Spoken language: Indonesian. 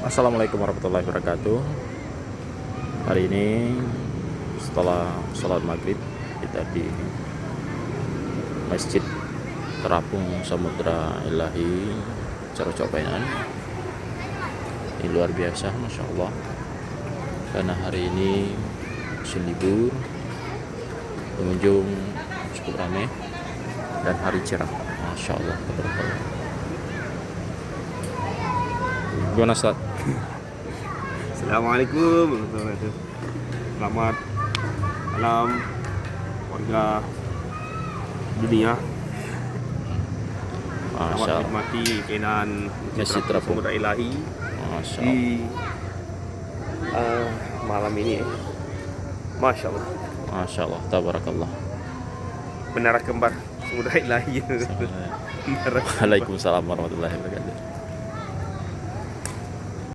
Assalamualaikum warahmatullahi wabarakatuh. Hari ini setelah sholat maghrib kita di Masjid Terapung Samudra Ilahi Carocok Painan. Ini luar biasa, masya Allah, karena hari ini musim libur, pengunjung cukup ramai dan hari cerah, masya Allah. Gimana, Ustaz? Assalamualaikum warahmatullahi wabarakatuh. Selamat malam warga dunia. Masya Selamat Allah. menikmati keindahan Masjid Terapung Samudra Ilahi Masya di Allah. malam ini. Masya Allah. Masya Allah, tabarakallah. Menara kembar Samudra Ilahi. Menara kembar. Waalaikumsalam warahmatullahi wabarakatuh.